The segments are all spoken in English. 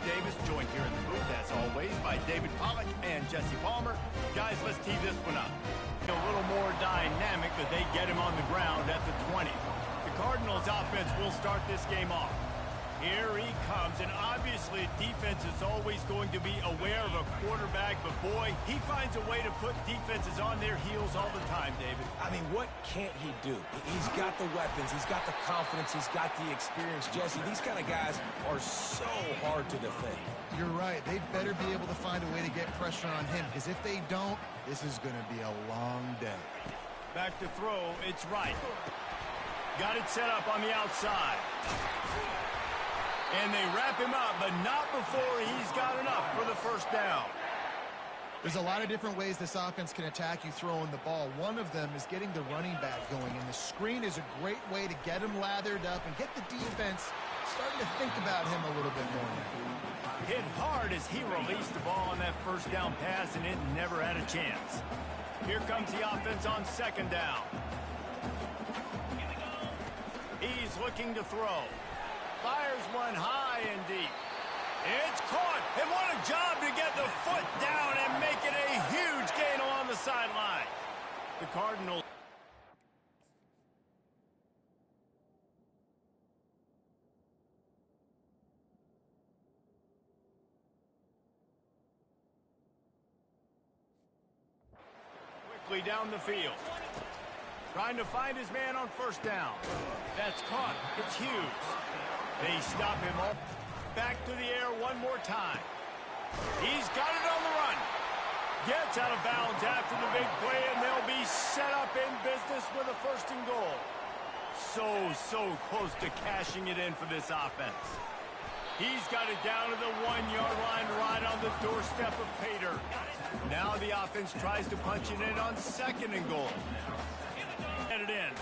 Davis, joined here in the booth, as always, by David Pollack and Jesse Palmer. Guys, let's tee this one up. A little more dynamic, but they get him on the ground at the 20. The Cardinals offense will start this game off. Here he comes, and obviously defense is always going to be aware of a quarterback, but boy, he finds a way to put defenses on their heels all the time, David. I mean, what can't he do? He's got the weapons, he's got the confidence, he's got the experience. Jesse, these kind of guys are so hard to defend. You're right. They better be able to find a way to get pressure on him, because if they don't, this is going to be a long day. Back to throw, it's right. Got it set up on the outside. And they wrap him up, but not before he's got enough for the first down. There's a lot of different ways this offense can attack you throwing the ball. One of them is getting the running back going, and the screen is a great way to get him lathered up and get the defense starting to think about him a little bit more now. Hit hard as he released the ball on that first down pass, and it never had a chance. Here comes the offense on second down. He's looking to throw. Fires one high and deep. It's caught, and what a job to get the foot down and make it a huge gain along the sideline. The Cardinals. Quickly down the field. Trying to find his man on first down. That's caught. It's Hughes. They stop him all. Back to the air one more time. He's got it on the run. Gets out of bounds after the big play, and they'll be set up in business with a first and goal. So close to cashing it in for this offense. He's got it down to the 1-yard line right on the doorstep of Pater. Now the offense tries to punch it in on second and goal. Get it in.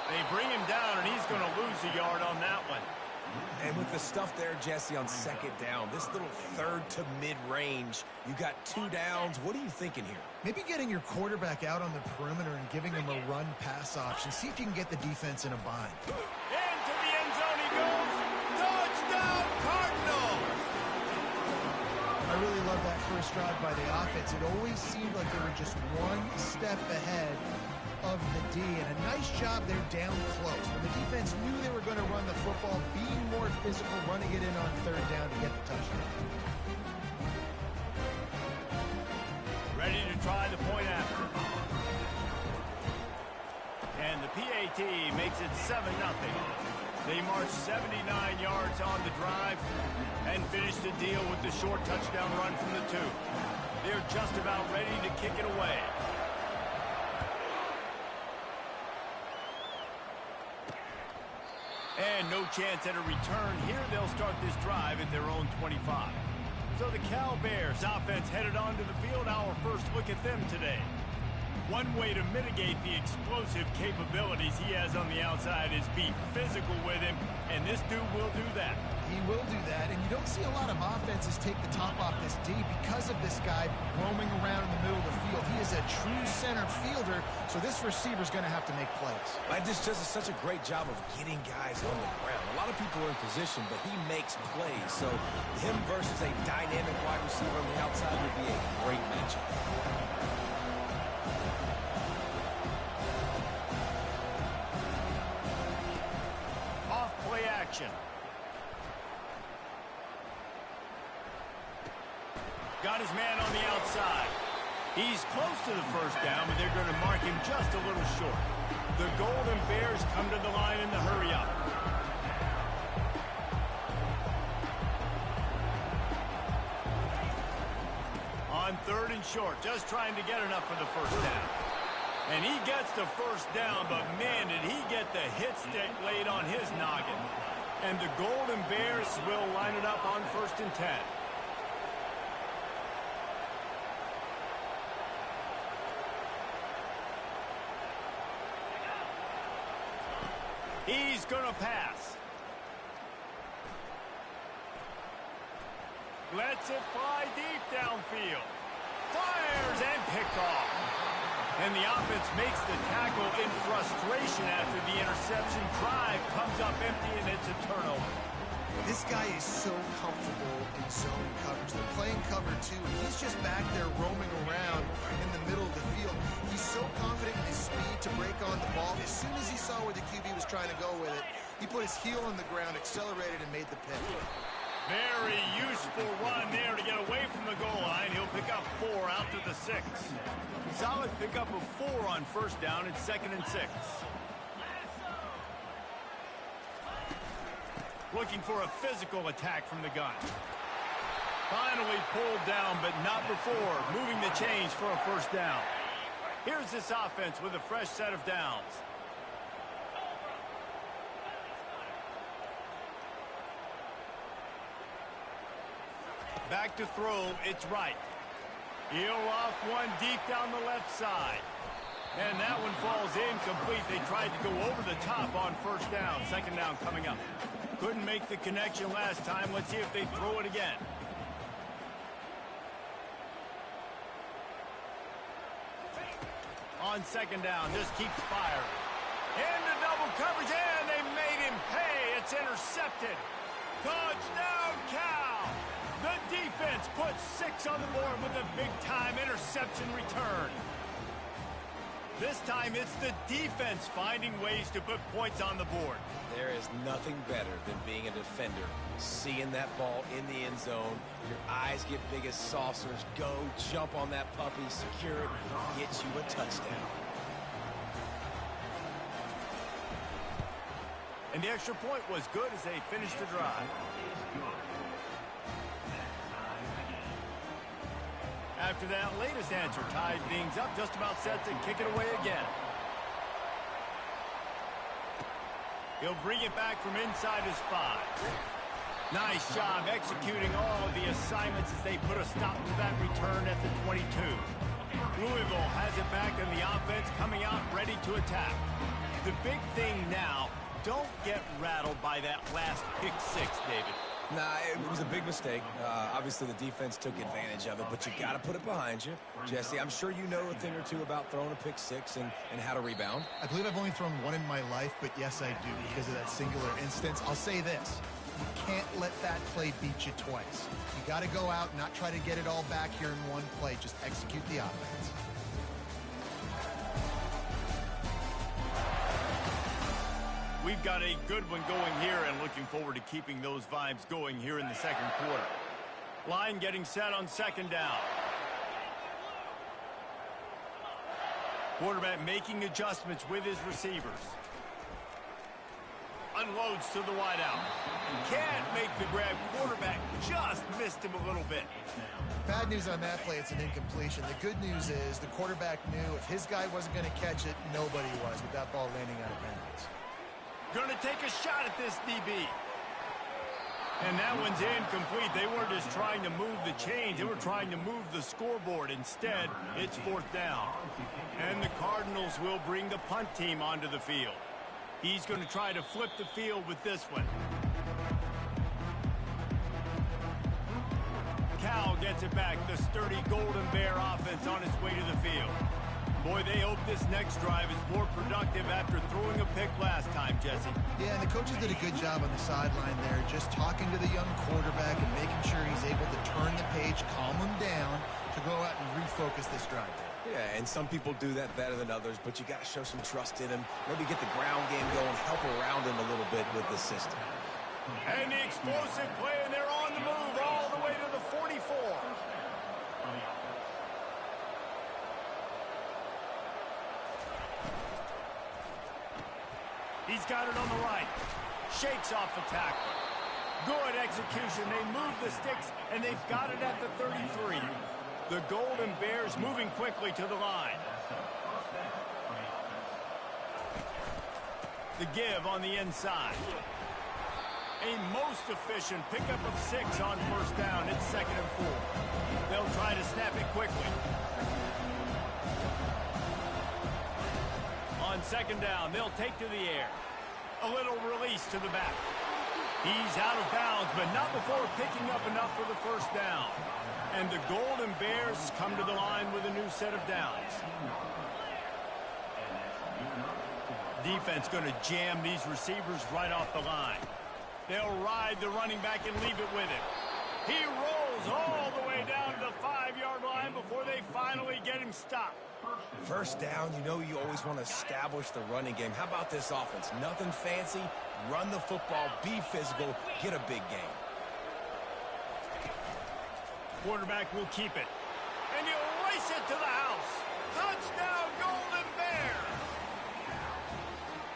They bring him down, and he's going to lose a yard on that one. And with the stuff there, Jesse, on second down, this little third to mid-range, you got 2 downs. What are you thinking here? Maybe getting your quarterback out on the perimeter and giving him a run-pass option. See if you can get the defense in a bind. Into the end zone he goes. Touchdown, Cardinals! I really love that first drive by the offense. It always seemed like they were just one step ahead of the D, and a nice job there down close. When the defense knew they were going to run the football, being more physical, running it in on third down to get the touchdown. Ready to try the point after. And the PAT makes it 7-0. They march 79 yards on the drive and finish the deal with the short touchdown run from the 2. They're just about ready to kick it away. And no chance at a return. Here they'll start this drive at their own 25. So the Cal Bears offense headed onto the field. Our first look at them today. One way to mitigate the explosive capabilities he has on the outside is be physical with him, and this dude will do that. He will do that, and you don't see a lot of offenses take the top off this D because of this guy roaming around in the middle of the field. He is a true center fielder, so this receiver's going to have to make plays. This does such a great job of getting guys on the ground. A lot of people are in position, but he makes plays, so him versus a dynamic wide receiver on the outside would be a great matchup. Off-play action. Got his man on the outside. He's close to the first down, but they're going to mark him just a little short. The Golden Bears come to the line in the hurry-up. On third and short, just trying to get enough for the first down. And he gets the first down, but man, did he get the hit stick laid on his noggin. And the Golden Bears will line it up on 1st and 10. He's going to pass. Lets it fly deep downfield. Fires and picked off. And the offense makes the tackle in frustration after the interception. Drive comes up empty, and it's a turnover. This guy is so comfortable in zone coverage. They're playing cover two, and he's just back there roaming around in the middle of the field. He's so confident in his speed to break on the ball. As soon as he saw where the QB was trying to go with it, he put his heel on the ground, accelerated, and made the pick. Very useful run there to get away from the goal line. He'll pick up 4 out to the 6. Solid pickup of 4 on first down. It's 2nd and 6. Looking for a physical attack from the gun. Finally pulled down, but not before moving the chains for a first down. Here's this offense with a fresh set of downs. Back to throw, it's right. He'll off one deep down the left side. And that one falls incomplete. They tried to go over the top on first down. 2nd down coming up. Couldn't make the connection last time. Let's see if they throw it again. On 2nd down, just keeps firing. Into double coverage, and they made him pay. It's intercepted. Touchdown, Cal! The defense puts 6 on the board with a big-time interception return. This time, it's the defense finding ways to put points on the board. There is nothing better than being a defender. Seeing that ball in the end zone, your eyes get big as saucers. Go, jump on that puppy, secure it, get you a touchdown. And the extra point was good as they finished the drive. After that latest answer tied things up, just about set to kick it away again. He'll bring it back from inside his 5. Nice job executing all of the assignments as they put a stop to that return at the 22. Louisville has it back in the offense, coming out ready to attack. The big thing now, don't get rattled by that last pick 6, David. Nah, it was a big mistake. Obviously, the defense took advantage of it, but you got to put it behind you. Jesse, I'm sure you know a thing or two about throwing a pick 6 and how to rebound. I believe I've only thrown one in my life, but yes, I do because of that singular instance. I'll say this. You can't let that play beat you twice. You got to go out and not try to get it all back here in one play. Just execute the offense. We've got a good one going here and looking forward to keeping those vibes going here in the 2nd quarter. Line getting set on 2nd down. Quarterback making adjustments with his receivers. Unloads to the wideout. Can't make the grab. Quarterback just missed him a little bit. Bad news on that play, it's an incompletion. The good news is the quarterback knew if his guy wasn't going to catch it, nobody was with that ball landing out of bounds. Going to take a shot at this DB. And that one's incomplete. They weren't just trying to move the chains. They were trying to move the scoreboard. Instead, it's 4th down. And the Cardinals will bring the punt team onto the field. He's going to try to flip the field with this one. Cal gets it back. The sturdy Golden Bear offense on its way to the field. Boy, they hope this next drive is more productive after throwing a pick last time, Jesse. Yeah, and the coaches did a good job on the sideline there, just talking to the young quarterback and making sure he's able to turn the page, calm him down, to go out and refocus this drive. Yeah, and some people do that better than others, but you got to show some trust in him. Maybe get the ground game going, help around him a little bit with the system. And the explosive play, and they're on the move all the way to the 44. He's got it on the right. Shakes off the tackle. Good execution. They move the sticks, and they've got it at the 33. The Golden Bears moving quickly to the line. The give on the inside. A most efficient pickup of 6 on first down. It's 2nd and 4. They'll try to snap it quickly. On 2nd down, they'll take to the air. A little release to the back. He's out of bounds, but not before picking up enough for the first down. And the Golden Bears come to the line with a new set of downs. Defense going to jam these receivers right off the line. They'll ride the running back and leave it with him. He rolls all the way down to the 5-yard line before they finally get him stopped. First down, you know you always want to establish the running game. How about this offense? Nothing fancy. Run the football, be physical, get a big gain. Quarterback will keep it. And he'll race it to the house. Touchdown, Golden Bears!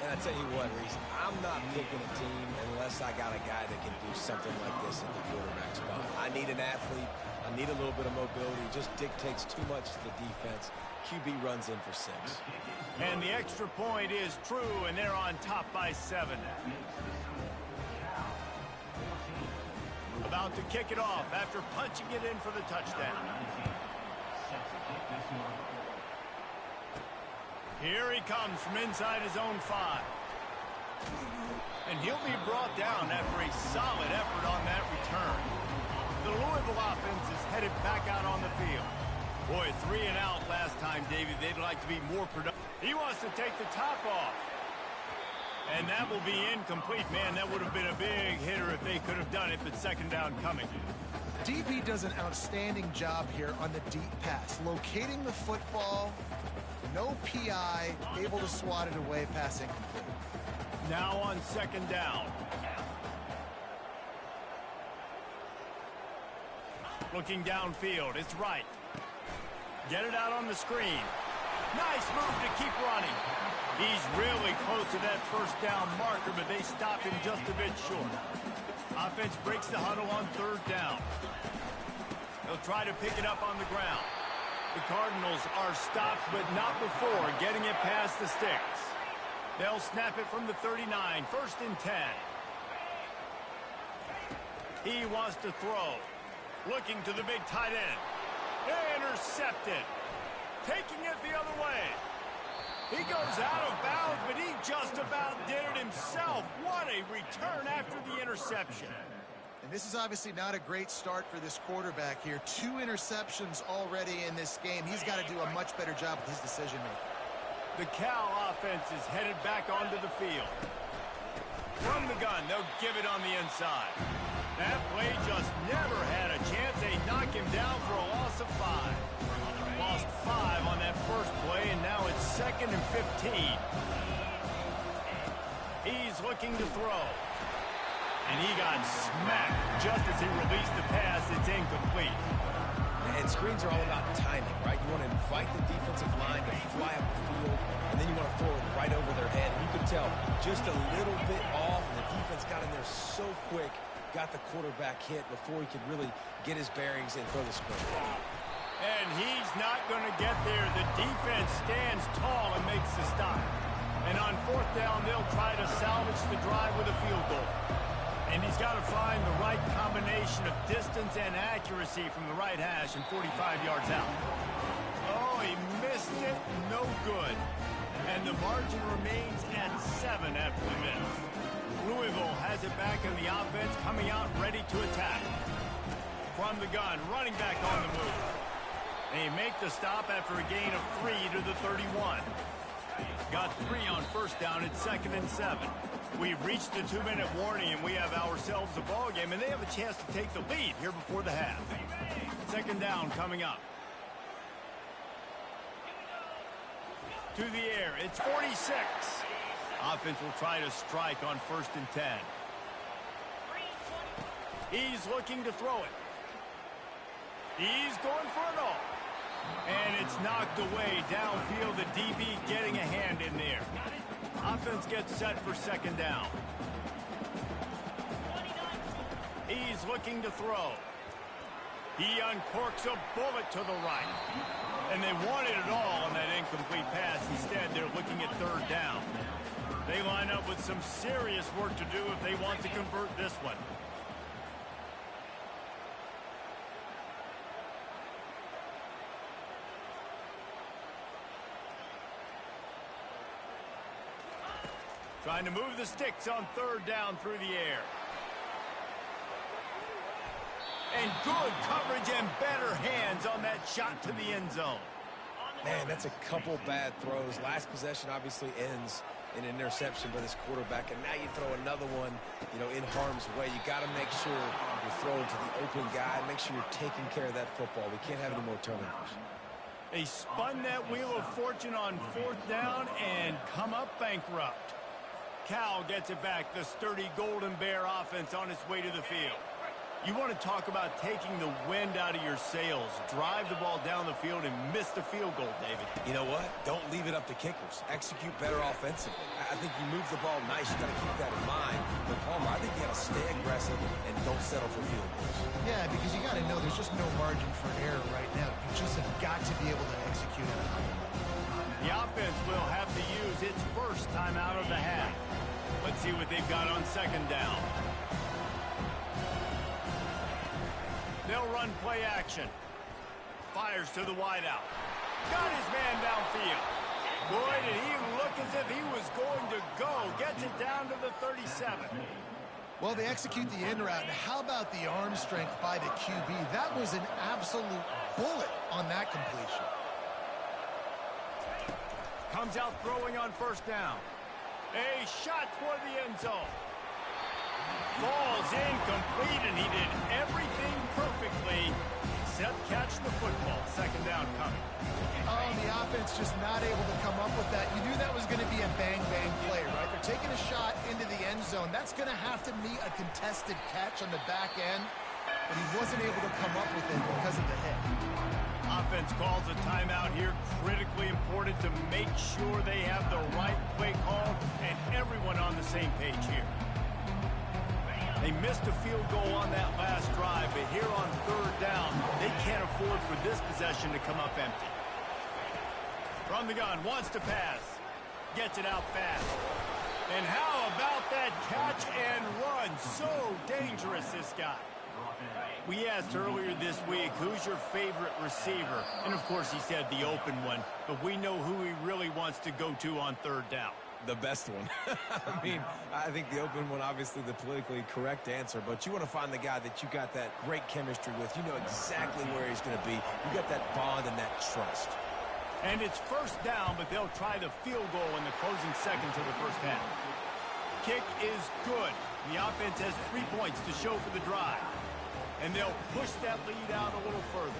And I tell you what, Reese, I'm not picking a team unless I got a guy that can do something like this at the quarterback spot. I need an athlete. I need a little bit of mobility. It just dictates too much to the defense. QB runs in for 6. And the extra point is true, and they're on top by 7. About to kick it off after punching it in for the touchdown. Here he comes from inside his own 5. And he'll be brought down after a solid effort on that return. The Louisville offense is headed back out on the field. Boy, 3 and out last time, David. They'd like to be more productive. He wants to take the top off. And that will be incomplete. Man, that would have been a big hitter if they could have done it, but second down coming. DB does an outstanding job here on the deep pass. Locating the football, no PI, able to swat it away, pass incomplete. Now on second down. Looking downfield, it's right. Get it out on the screen. Nice move to keep running. He's really close to that first down marker, but they stop him just a bit short. Offense breaks the huddle on third down. They'll try to pick it up on the ground. The Cardinals are stopped, but not before getting it past the sticks. They'll snap it from the 39, first and 10. He wants to throw. Looking to the big tight end. Intercepted. Taking it the other way. He goes out of bounds, but he just about did it himself. What a return after the interception. And this is obviously not a great start for this quarterback here. 2 interceptions already in this game. He's got to do a much better job with his decision-making. The Cal offense is headed back onto the field. From the gun, they'll give it on the inside. That play just never had a chance. They knock him down for a loss of 5. Lost 5 on that first play, and now it's second and 15. He's looking to throw. And he got smacked just as he released the pass. It's incomplete. And screens are all about timing, right? You want to invite the defensive line to fly up the field, and then you want to throw it right over their head. And you can tell just a little bit off, and the defense got in there so quick, got the quarterback hit before he could really get his bearings and throw the screen. And he's not going to get there. The defense stands tall and makes the stop. And on fourth down, they'll try to salvage the drive with a field goal. And he's got to find the right combination of distance and accuracy from the right hash and 45 yards out. Oh, he missed it. No good. And the margin remains at 7 after the miss. Louisville has it back in the offense, coming out ready to attack. From the gun, running back on the move. They make the stop after a gain of 3 to the 31. Got 3 on first down at second and 7. We've reached the 2-minute warning, and we have ourselves a ball game, and they have a chance to take the lead here before the half. Second down coming up. To the air, it's 46. Offense will try to strike on first and 10. He's looking to throw it. He's going for it all. And it's knocked away downfield. The DB getting a hand in there. Offense gets set for second down. He's looking to throw. He uncorks a bullet to the right. And they wanted it all on that incomplete pass. Instead, they're looking at third down. They line up with some serious work to do if they want to convert this one. Trying to move the sticks on third down through the air. And good coverage and better hands on that shot to the end zone. Man, that's a couple bad throws. Last possession obviously ends in an interception by this quarterback, and now you throw another one, in harm's way. You got to make sure you're throwing to the open guy. Make sure you're taking care of that football. We can't have any more turnovers. They spun that wheel of fortune on 4th down and come up bankrupt. Cal gets it back. The sturdy Golden Bear offense on its way to the field. You want to talk about taking the wind out of your sails. Drive the ball down the field and miss the field goal, David. You know what? Don't leave it up to kickers. Execute better offensively. I think you move the ball nice. You got to keep that in mind. But Palmer, I think you got to stay aggressive and don't settle for field goals. Yeah, because you got to know there's just no margin for error right now. You just have got to be able to execute at a high level. The offense will have to use its first time out of the half. Let's see what they've got on 2nd down. They'll run play action. Fires to the wideout. Got his man downfield. Boy, did he look as if he was going to go. Gets it down to the 37. Well, they execute the in route. And how about the arm strength by the QB? That was an absolute bullet on that completion. Comes out throwing on 1st down. A shot toward the end zone. Falls incomplete, and he did everything perfectly except catch the football. 2nd down coming. Oh, the offense just not able to come up with that. You knew that was going to be a bang-bang play, right? They're taking a shot into the end zone. That's going to have to meet a contested catch on the back end, but he wasn't able to come up with it because of the hit. Offense calls a timeout here. Critically important to make sure they have the right play call and everyone on the same page here. They missed a field goal on that last drive, but here on 3rd down, they can't afford for this possession to come up empty. From the gun, wants to pass. Gets it out fast. And how about that catch and run? So dangerous, this guy. We asked earlier this week, who's your favorite receiver? And, of course, he said the open one, but we know who he really wants to go to on 3rd down. The best one. I think the open one, obviously the politically correct answer, but you want to find the guy that you got that great chemistry with. You know exactly where he's going to be. You got that bond and that trust. And it's 1st down, but they'll try the field goal in the closing seconds of the 1st half. Kick is good. The offense has 3 points to show for the drive. And they'll push that lead out a little further.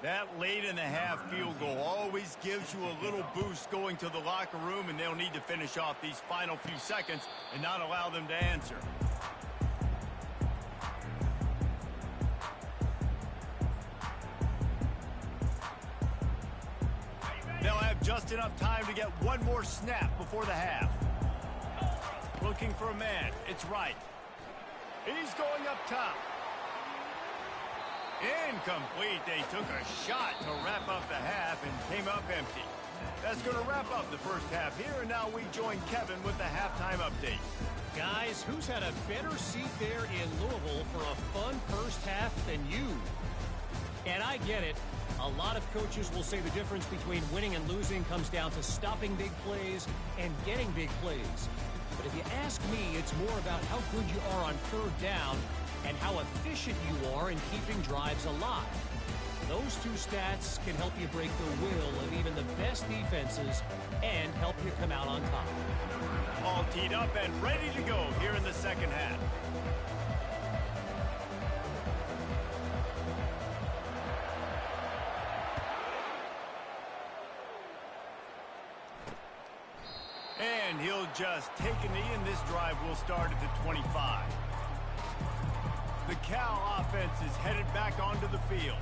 That late in the half field goal always gives you a little boost going to the locker room, and they'll need to finish off these final few seconds and not allow them to answer. They'll have just enough time to get one more snap before the half. Looking for a man. It's right. He's going up top. Incomplete. They took a shot to wrap up the half and came up empty. That's going to wrap up the 1st half here, and now we join Kevin with the halftime update. Guys, who's had a better seat there in Louisville for a fun 1st half than you? And I get it. A lot of coaches will say the difference between winning and losing comes down to stopping big plays and getting big plays. But if you ask me, it's more about how good you are on 3rd down and how efficient you are in keeping drives alive. Those two stats can help you break the will of even the best defenses and help you come out on top. All teed up and ready to go here in the 2nd half. And he'll just take a knee, and this drive will start at the 25. The Cal offense is headed back onto the field.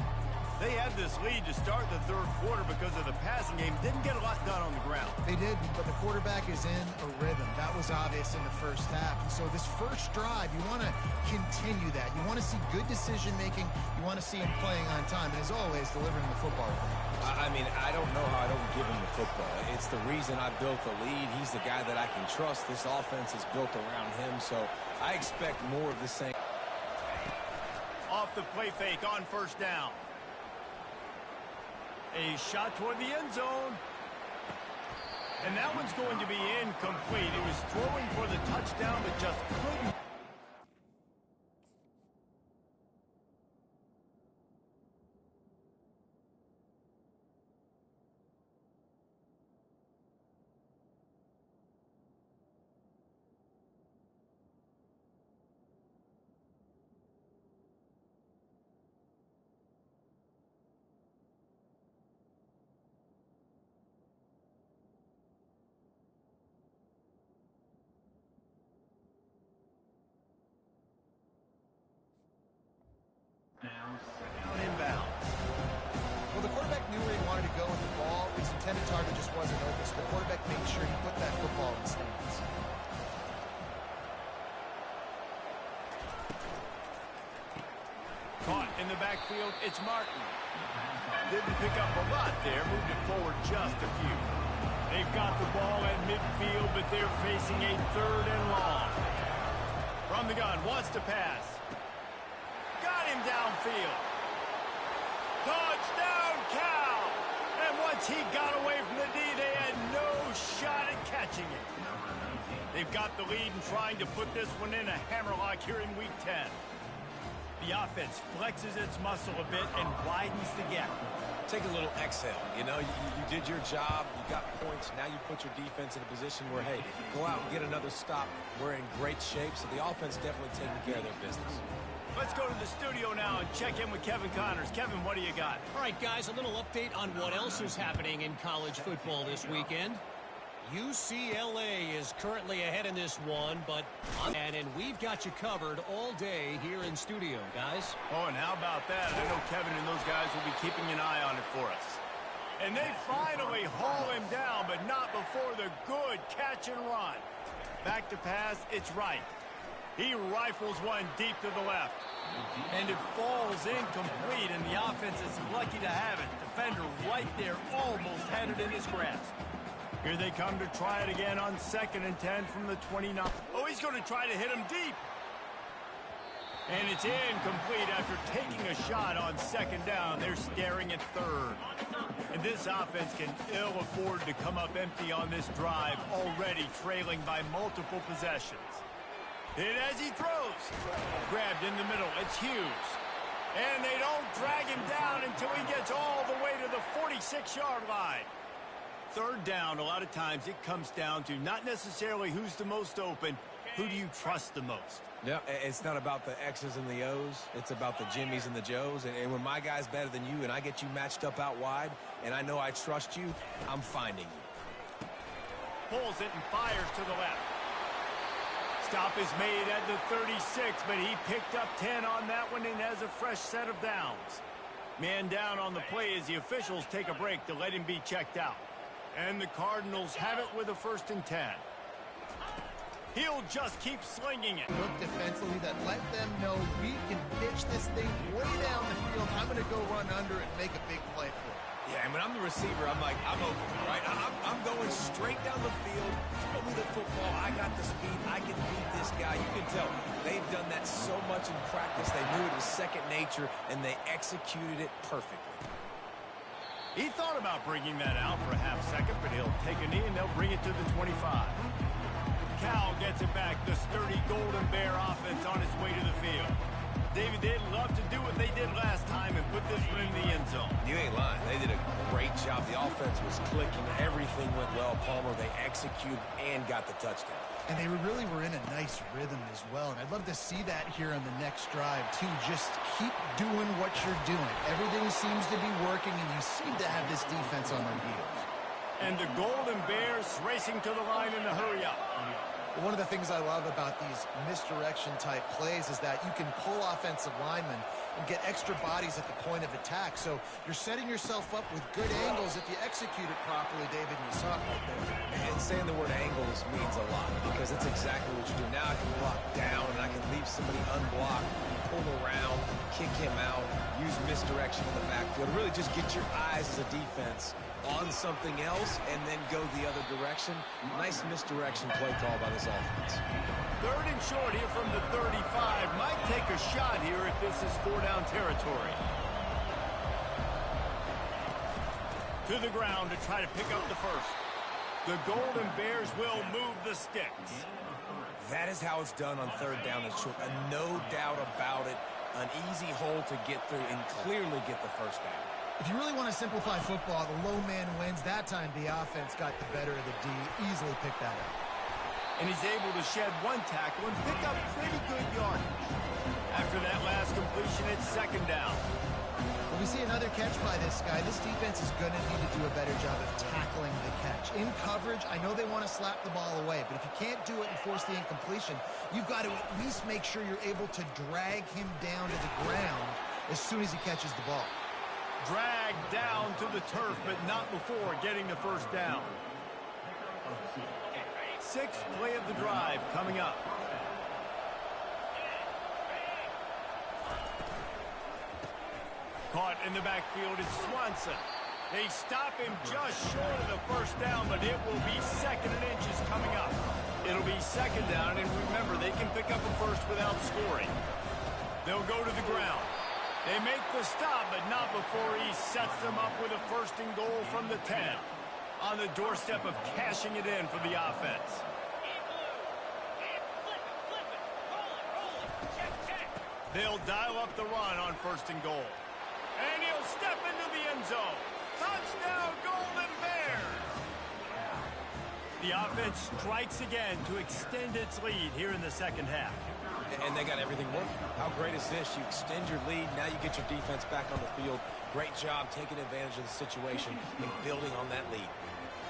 They had this lead to start the 3rd quarter because of the passing game. Didn't get a lot done on the ground. They didn't, but the quarterback is in a rhythm. That was obvious in the 1st half. And so this 1st drive, you want to continue that. You want to see good decision-making. You want to see him playing on time. And as always, delivering the football. I mean, I don't know how I don't give him the football. It's the reason I built the lead. He's the guy that I can trust. This offense is built around him, so I expect more of the same. Off the play fake on 1st down. A shot toward the end zone. And that one's going to be incomplete. He was throwing for the touchdown, but just couldn't. Down inbound. Well, the quarterback knew where he wanted to go with the ball. His intended target just wasn't open, so the quarterback made sure he put that football in the stands. Caught in the backfield, it's Martin. Didn't pick up a lot there, moved it forward just a few. They've got the ball at midfield, but they're facing a 3rd and long. From the gun, wants to pass. Got him downfield. Touchdown, Cal! And once he got away from the D, they had no shot at catching it. They've got the lead and trying to put this one in a hammerlock here in Week 10. The offense flexes its muscle a bit and widens the gap. Take a little exhale. You know, you did your job. You got points. Now you put your defense in a position where, hey, go out and get another stop. We're in great shape, so the offense definitely taking care of their business. Let's go to the studio now and check in with Kevin Connors. Kevin, what do you got? All right, guys, a little update on what else is happening in college football this weekend. UCLA is currently ahead in this one, and we've got you covered all day here in studio, guys. Oh, and how about that? I know Kevin and those guys will be keeping an eye on it for us. And they finally haul him down, but not before the good catch and run. Back to pass, it's right. He rifles one deep to the left. And it falls incomplete, and the offense is lucky to have it. Defender right there almost had it in his grasp. Here they come to try it again on 2nd and 10 from the 29. Oh, he's going to try to hit him deep. And it's incomplete after taking a shot on 2nd down. They're staring at 3rd. And this offense can ill afford to come up empty on this drive, already trailing by multiple possessions. Hit as he throws. Grabbed in the middle. It's Hughes. And they don't drag him down until he gets all the way to the 46-yard line. 3rd down, a lot of times it comes down to not necessarily who's the most open, who do you trust the most? Yeah, it's not about the X's and the O's. It's about the Jimmies and the Joes. And when my guy's better than you and I get you matched up out wide and I know I trust you, I'm finding you. Pulls it and fires to the left. Stop is made at the 36, but he picked up 10 on that one and has a fresh set of downs. Man down on the play as the officials take a break to let him be checked out. And the Cardinals have it with a 1st and 10. He'll just keep slinging it. Look defensively that let them know we can pitch this thing way down the field. I'm going to go run under and make a big play for it. Yeah, and when I'm the receiver, I'm like, I'm open, right? I'm going straight down the field. Throw me the football. I got the speed. I can beat this guy. You can tell they've done that so much in practice. They knew it was second nature, and they executed it perfectly. He thought about bringing that out for a half second, but he'll take a knee and they'll bring it to the 25. Cal gets it back. The sturdy Golden Bear offense on its way to the field. David, they'd love to do what they did last time and put this one in the end zone. You ain't lying. They did a great job. The offense was clicking. Everything went well. Palmer, they executed and got the touchdown. And they really were in a nice rhythm as well. And I'd love to see that here on the next drive, too. Just keep doing what you're doing. Everything seems to be working, and you seem to have this defense on their heels. And the Golden Bears racing to the line in a hurry up. One of the things I love about these misdirection-type plays is that you can pull offensive linemen and get extra bodies at the point of attack. So you're setting yourself up with good angles if you execute it properly, David, and you saw it right there. And saying the word angles means a lot because that's exactly what you do. Now I can block down and I can leave somebody unblocked, pull around, kick him out, use misdirection in the backfield. Really just get your eyes as a defense on something else and then go the other direction. Nice misdirection play call by this offense. 3rd and short here from the 35. Might take a shot here if this is 4-down territory. To the ground to try to pick up the first. The Golden Bears will move the sticks. That is how it's done on third down and short. No doubt about it. An easy hole to get through and clearly get the first down. If you really want to simplify football, the low man wins. That time the offense got the better of the D. Easily picked that up. And he's able to shed one tackle and pick up pretty good yardage. After that last completion, it's second down. When we see another catch by this guy, this defense is going to need to do a better job of tackling the catch. In coverage, I know they want to slap the ball away, but if you can't do it and force the incompletion, you've got to at least make sure you're able to drag him down to the ground as soon as he catches the ball. Dragged down to the turf, but not before getting the first down. Sixth play of the drive coming up. Caught in the backfield is Swanson. They stop him just short of the first down, but it will be second and inches coming up. It'll be second down, and remember, they can pick up a first without scoring. They'll go to the ground. They make the stop, but not before he sets them up with a first and goal from the 10. On the doorstep of cashing it in for the offense. They'll dial up the run on first and goal. And he'll step into the end zone. Touchdown, Golden Bears! The offense strikes again to extend its lead here in the second half. And they got everything working. How great is this? You extend your lead, now you get your defense back on the field. Great job taking advantage of the situation and building on that lead.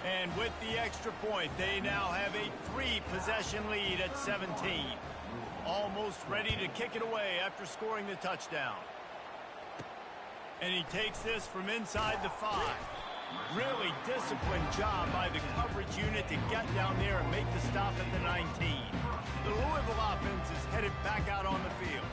And with the extra point, they now have a 3-possession lead at 17. Almost ready to kick it away after scoring the touchdown. And he takes this from inside the 5. Really disciplined job by the coverage unit to get down there and make the stop at the 19. The Louisville offense is headed back out on the field.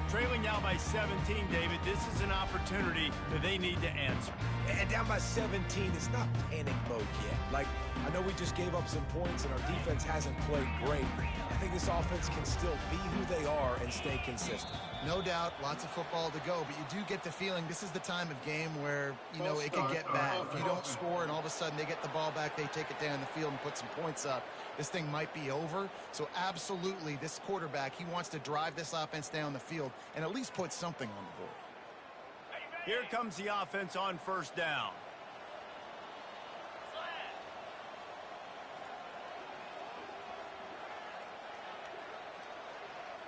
Trailing now by 17, David, this is an opportunity that they need to answer. And down by 17, it's not panic mode yet. Like, I know we just gave up some points and our defense hasn't played great. I think this offense can still be who they are and stay consistent. No doubt, lots of football to go, but you do get the feeling this is the time of game where, you know, it could get bad. If you don't score and all of a sudden they get the ball back, they take it down the field and put some points up, this thing might be over. So absolutely, this quarterback, he wants to drive this offense down the field and at least put something on the board. Here comes the offense on first down.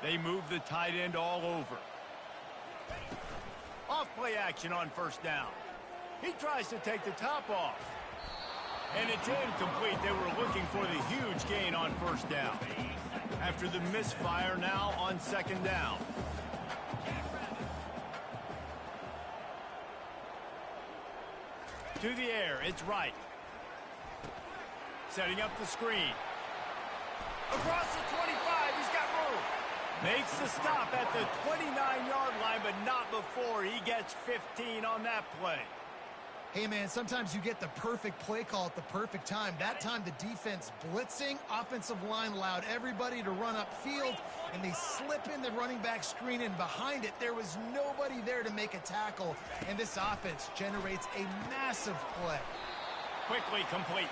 They move the tight end all over. Off play action on first down. He tries to take the top off. And it's incomplete. They were looking for the huge gain on first down. After the misfire, now on second down. To the air, it's right. Setting up the screen. Across the 25, he's got room. Makes the stop at the 29-yard line, but not before he gets 15 on that play. Hey, man, sometimes you get the perfect play call at the perfect time. That time, the defense blitzing, offensive line allowed everybody to run upfield, and they slip in the running back screen, and behind it, there was nobody there to make a tackle, and this offense generates a massive play. Quickly complete.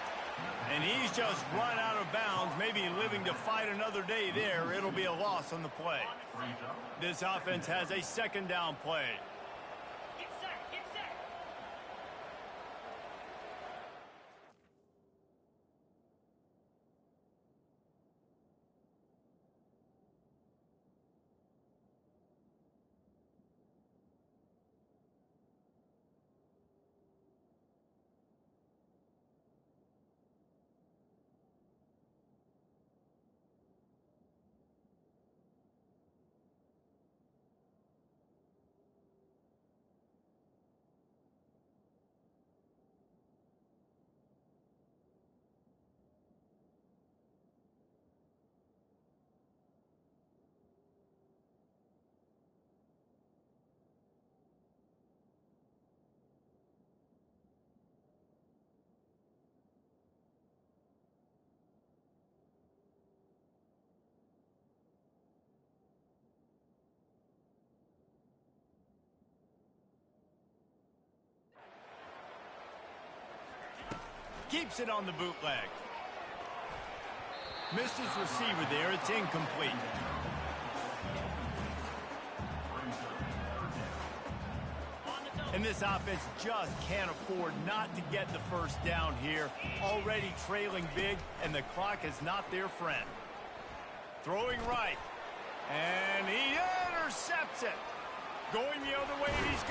And he's just run out of bounds, maybe living to fight another day there. It'll be a loss on the play. This offense has a second down play. Keeps it on the bootleg. Missed his receiver there. It's incomplete. And this offense just can't afford not to get the first down here. Already trailing big, and the clock is not their friend. Throwing right. And he intercepts it. Going the other way, and he's